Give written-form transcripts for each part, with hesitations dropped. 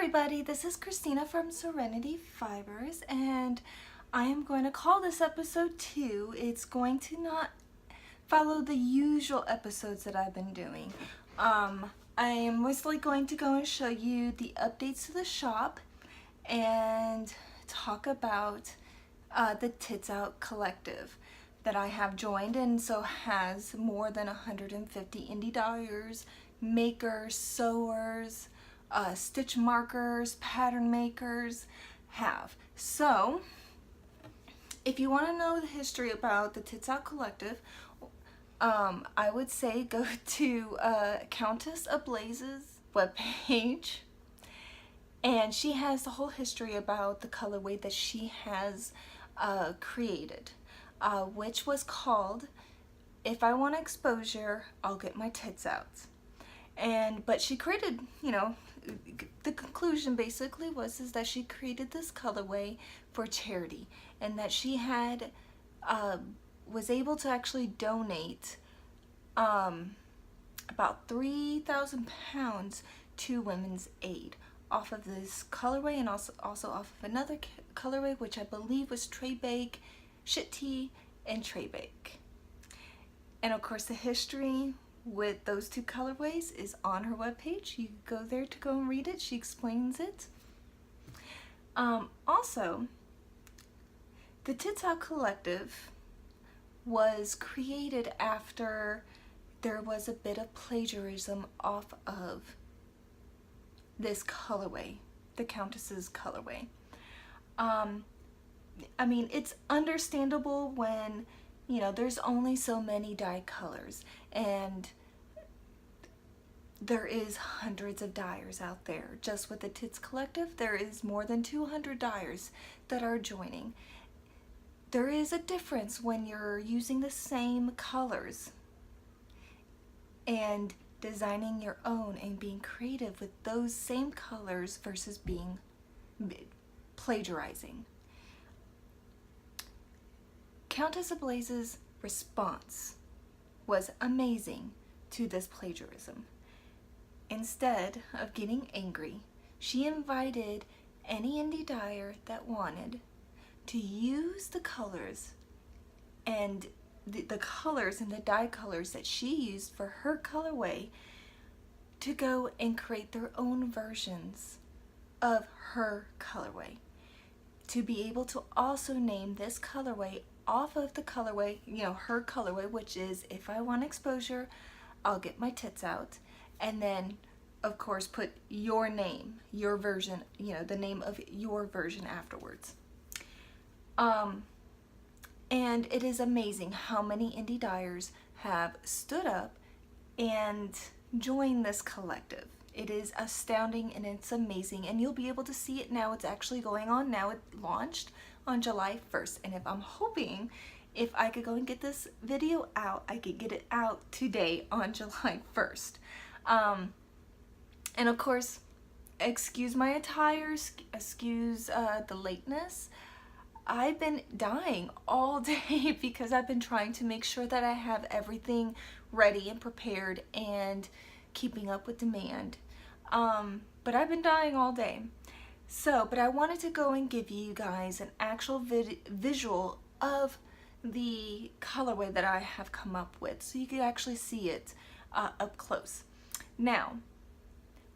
everybody, this is Christina from Serenity Fibers, and I am going to call this episode 2. It's going to not follow the usual episodes that I've been doing. I am mostly going to go and show you the updates to the shop and talk about the Tits Out Collective that I have joined, and so has more than 150 indie dyers, makers, sewers, stitch markers, pattern makers have. So if you want to know the history about the Tits Out Collective, I would say go to Countess Ablaze's webpage, and she has the whole history about the colorway that she has created, which was called "If I Want Exposure, I'll Get My Tits Out." But she created, the conclusion basically was that she created this colorway for charity, and that she had was able to actually donate about 3,000 pounds to Women's Aid off of this colorway, and also off of another colorway which I believe was Tray Bake, Shit Tea, and Tray Bake. And of course the history with those two colorways is on her webpage. You can go there to go and read it. She explains it. Also, the Tits Out Collective was created after there was a bit of plagiarism off of this colorway, the Countess's colorway. I mean, it's understandable when there's only so many dye colors, and there is hundreds of dyers out there. Just with the Tits Collective, there is more than 200 dyers that are joining. There is a difference when you're using the same colors and designing your own and being creative with those same colors versus being plagiarizing. Countess Ablaze's response was amazing to this plagiarism. Instead of getting angry, she invited any indie dyer that wanted to use the colors and the colors and the dye colors that she used for her colorway to go and create their own versions of her colorway, to be able to also name this colorway off of the colorway, her colorway, which is "If I Want Exposure, I'll Get My Tits Out," and then of course put your name, your version, the name of your version afterwards. And it is amazing how many indie dyers have stood up and joined this collective. It is astounding and it's amazing, and you'll be able to see it now. It's actually going on now. It launched on July 1st, and I'm hoping if I could go and get this video out, I could get it out today on July 1st. And of course, excuse my attire, excuse the lateness. I've been dying all day because I've been trying to make sure that I have everything ready and prepared and keeping up with demand. But I've been dying all day. But I wanted to go and give you guys an actual visual of the colorway that I have come up with, so you could actually see it up close. Now,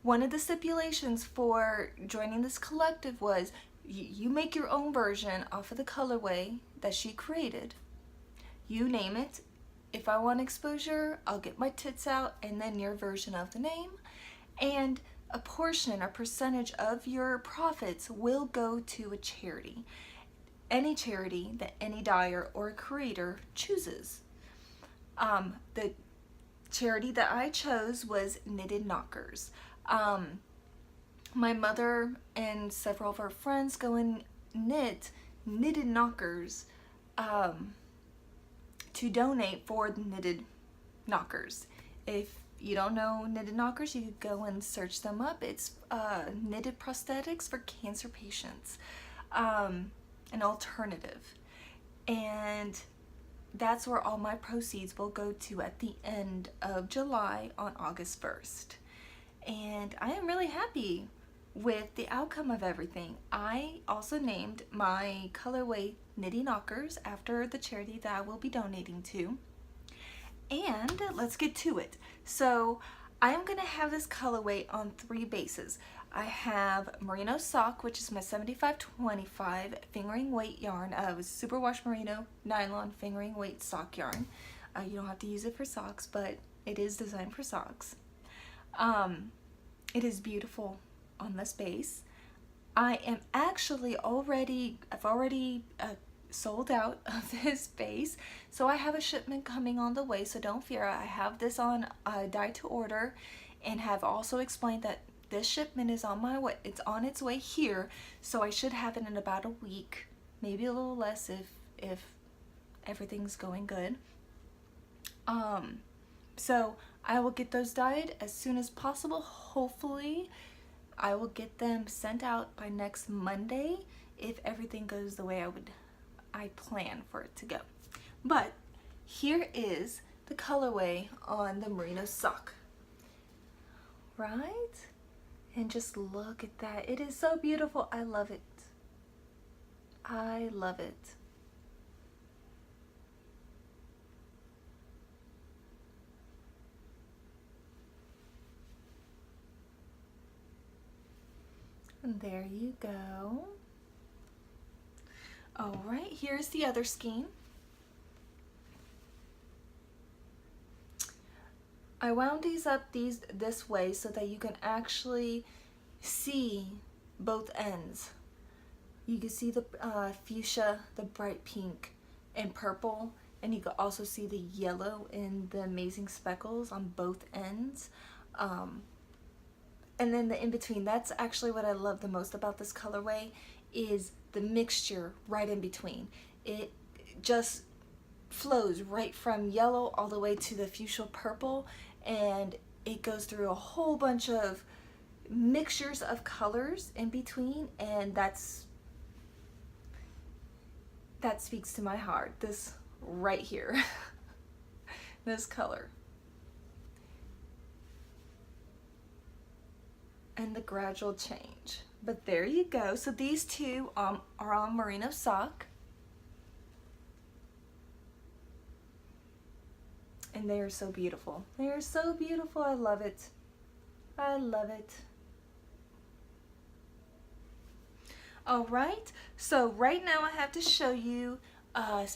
one of the stipulations for joining this collective was you make your own version off of the colorway that she created. You name it. "If I Want Exposure, I'll Get My Tits Out," and then your version of the name. And a portion, a percentage of your profits will go to a charity. Any charity that any dyer or creator chooses. The charity that I chose was Knitted Knockers. My mother and several of our friends go and knit knitted knockers to donate for Knitted Knockers. If you don't know knitted knockers, you could go and search them up. It's knitted prosthetics for cancer patients, an alternative. And that's where all my proceeds will go to at the end of July on August 1st. And I am really happy with the outcome of everything. I also named my colorway Nitty Knockers after the charity that I will be donating to. And let's get to it. So I am going to have this colorway on 3 bases. I have Merino Sock, which is my 75/25 fingering weight yarn. It was superwash merino nylon fingering weight sock yarn. You don't have to use it for socks, but it is designed for socks. It is beautiful on this base. I am actually I've already sold out of this base, so I have a shipment coming on the way, so don't fear. I have this on dye to order, and have also explained that this shipment is on my way. It's on its way here, so I should have it in about a week, maybe a little less if everything's going good. So I will get those dyed as soon as possible. Hopefully I will get them sent out by next Monday if everything goes the way I plan for it to go. But here is the colorway on the Merino Sock. Right? And just look at that. It is so beautiful. I love it. I love it. And there you go. All right, here's the other skein. I wound these up this way so that you can actually see both ends. You can see the fuchsia, the bright pink and purple, and you can also see the yellow and the amazing speckles on both ends. And then the in-between, that's actually what I love the most about this colorway, is the mixture right in between. It just flows right from yellow all the way to the fuchsia purple, and it goes through a whole bunch of mixtures of colors in between, and that speaks to my heart. This right here, this color. And the gradual change. But there you go. So these two are on Merino Sock. And they are so beautiful. They are so beautiful. I love it. I love it. All right. So right now I have to show you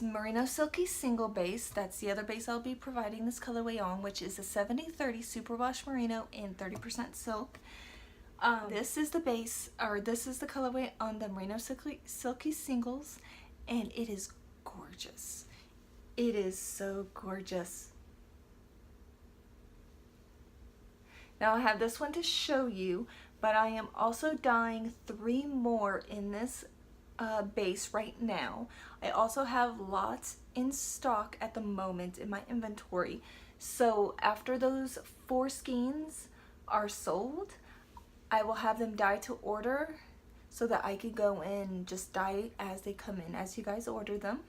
Merino Silky Single Base. That's the other base I'll be providing this colorway on, which is a 70/30 Superwash Merino and 30% silk. This is the base, or this is the colorway on the Merino Silky Singles, and it is gorgeous. It is so gorgeous. Now I have this one to show you, but I am also dyeing 3 more in this base right now. I also have lots in stock at the moment in my inventory. So after those 4 skeins are sold, I will have them dye to order so that I can go in and just dye as they come in, as you guys order them.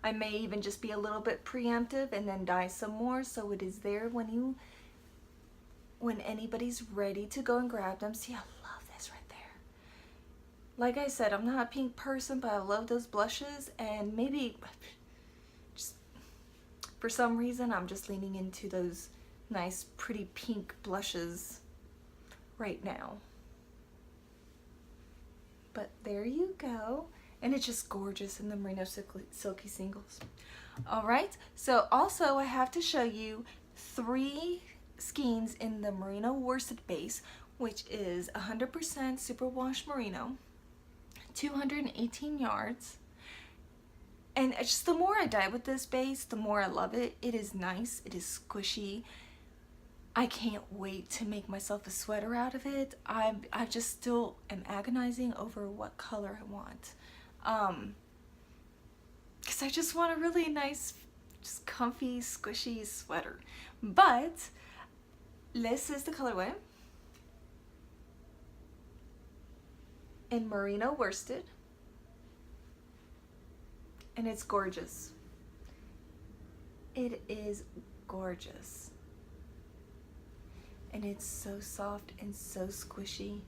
I may even just be a little bit preemptive and then dye some more so it is there when anybody's ready to go and grab them. See, I love this right there. Like I said, I'm not a pink person, but I love those blushes, and maybe just for some reason I'm just leaning into those nice pretty pink blushes right now. But there you go, and it's just gorgeous in the Merino Silky Singles. All right, so also I have to show you 3 skeins in the Merino Worsted base, which is 100% superwash merino, 218 yards. And just the more I dye with this base, the more I love it. It is nice, it is squishy. I can't wait to make myself a sweater out of it. I just still am agonizing over what color I want. Because I just want a really nice, just comfy, squishy sweater. But this is the colorway in Merino Worsted. And it's gorgeous. It is gorgeous. and it's so soft and so squishy,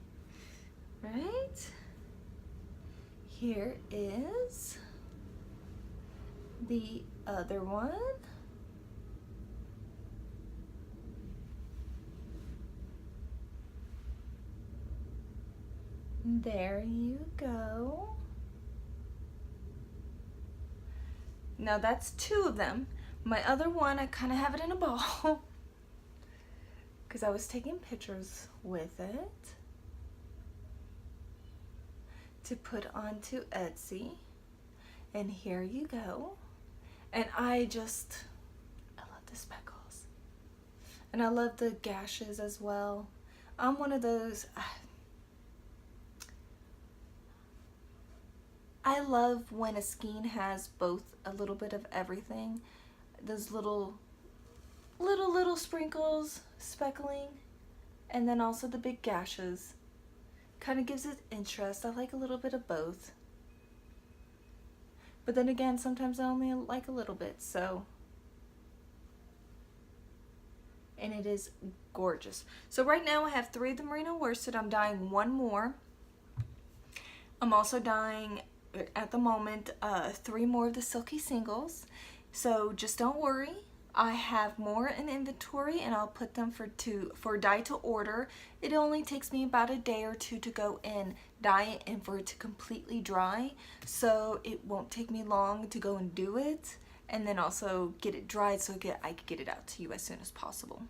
right? Here is the other one. There you go. Now that's 2 of them. My other one, I kind of have it in a ball because I was taking pictures with it to put onto Etsy. And here you go. And I love the speckles. And I love the gashes as well. I'm one of those, I love when a skein has both a little bit of everything. Those little sprinkles, speckling, and then also the big gashes. Kind of gives it interest. I like a little bit of both. But then again, sometimes I only like a little bit, so. And it is gorgeous. So right now I have 3 of the merino worsted. I'm dyeing 1 more. I'm also dyeing, at the moment, 3 more of the silky singles. So just don't worry. I have more in inventory and I'll put them for dye to order. It only takes me about a day or 2 to go in, dye it, and for it to completely dry. So it won't take me long to go and do it, and then also get it dried so I could get it out to you as soon as possible.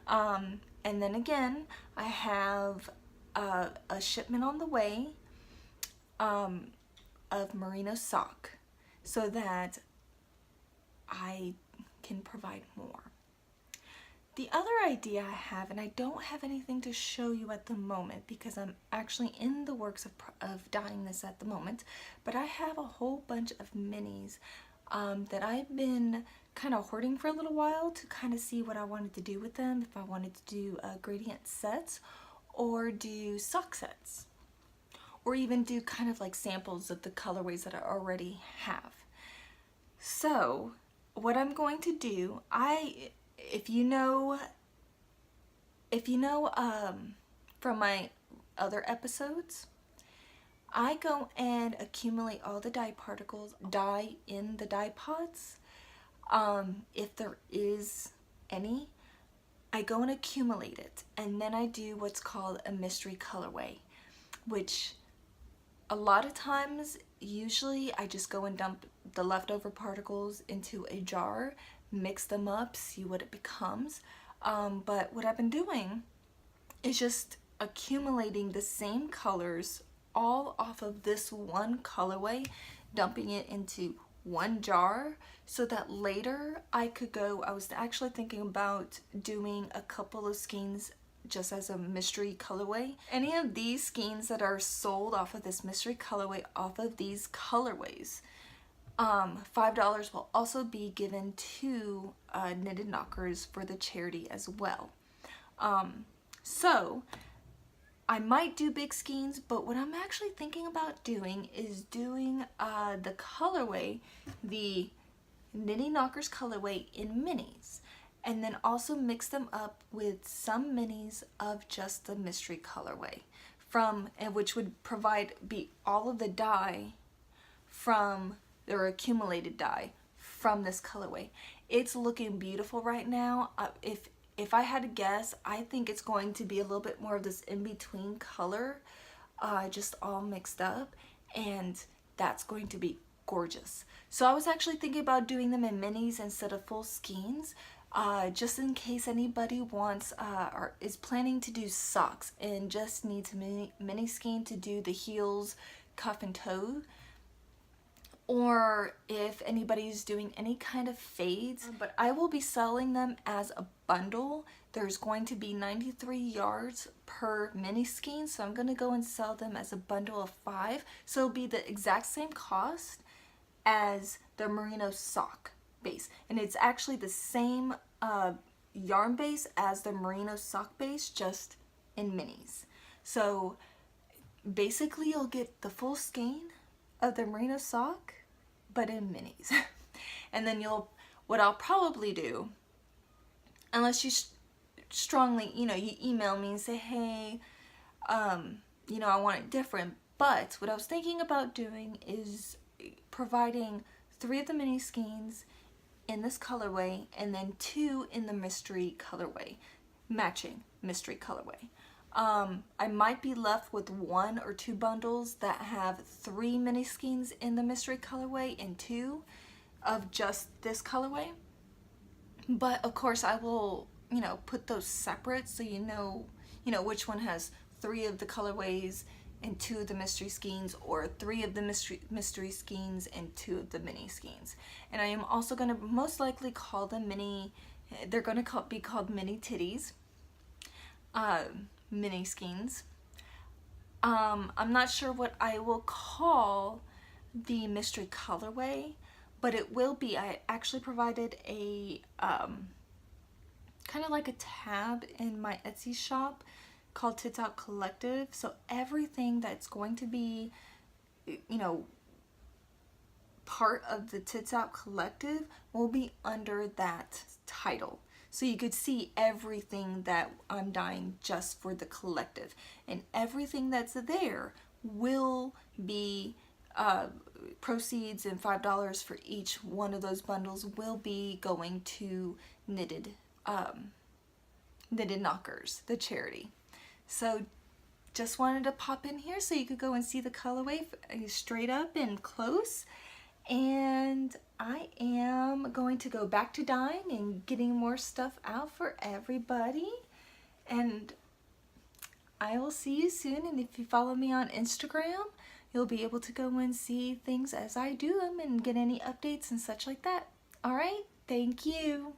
And then again, I have a shipment on the way of merino sock so that I can provide more. The other idea I have, and I don't have anything to show you at the moment because I'm actually in the works of dyeing this at the moment, but I have a whole bunch of minis that I've been kind of hoarding for a little while to kind of see what I wanted to do with them, if I wanted to do gradient sets or do sock sets, or even do kind of like samples of the colorways that I already have. So what I'm going to do, if you know from my other episodes, I go and accumulate all the dye particles, dye in the dye pots. If there is any, I go and accumulate it, and then I do what's called a mystery colorway, which a lot of times, usually I just go and dump the leftover particles into a jar, mix them up, see what it becomes. But what I've been doing is just accumulating the same colors all off of this one colorway, dumping it into one jar so that later I could go, I was actually thinking about doing a couple of skeins just as a mystery colorway. Any of these skeins that are sold off of this mystery colorway, off of these colorways, $5 will also be given to Knitted Knockers for the charity as well. So I might do big skeins, but what I'm actually thinking about doing is doing the colorway, the Knitted Knockers colorway in minis, and then also mix them up with some minis of just the mystery colorway, which would be all of the dye from their accumulated dye from this colorway. It's looking beautiful right now. If I had to guess, I think it's going to be a little bit more of this in-between color, just all mixed up, and that's going to be gorgeous. So I was actually thinking about doing them in minis instead of full skeins, just in case anybody wants or is planning to do socks and just needs a mini skein to do the heels, cuff, and toe, or if anybody's doing any kind of fades. But I will be selling them as a bundle. There's going to be 93 yards per mini skein, so I'm going to go and sell them as a bundle of 5, so it'll be the exact same cost as the merino sock base, and it's actually the same yarn base as the merino sock base, just in minis. So basically you'll get the full skein of the merino sock but in minis. And then what I'll probably do, unless you strongly, you know, you email me and say, hey, you know, I want it different. But what I was thinking about doing is providing 3 of the mini skeins in this colorway and then 2 in the mystery colorway, matching mystery colorway. I might be left with 1 or 2 bundles that have 3 mini skeins in the mystery colorway and 2 of just this colorway. But of course I will, you know, put those separate so you know which one has 3 of the colorways and 2 of the mystery skeins, or 3 of the mystery skeins and 2 of the mini skeins. And I am also going to most likely call them they're going to be called mini titties, mini skeins. I'm not sure what I will call the mystery colorway, but it will be, I actually provided a kind of like a tab in my Etsy shop called Tits Out Collective. So everything that's going to be, you know, part of the Tits Out Collective will be under that title. So you could see everything that I'm dyeing just for the collective. And everything that's there will be proceeds, and $5 for each one of those bundles will be going to Knitted Knockers, the charity. So just wanted to pop in here so you could go and see the colorway straight up and close. And I am going to go back to dyeing and getting more stuff out for everybody. And I will see you soon. And if you follow me on Instagram, you'll be able to go and see things as I do them and get any updates and such like that. All right, thank you.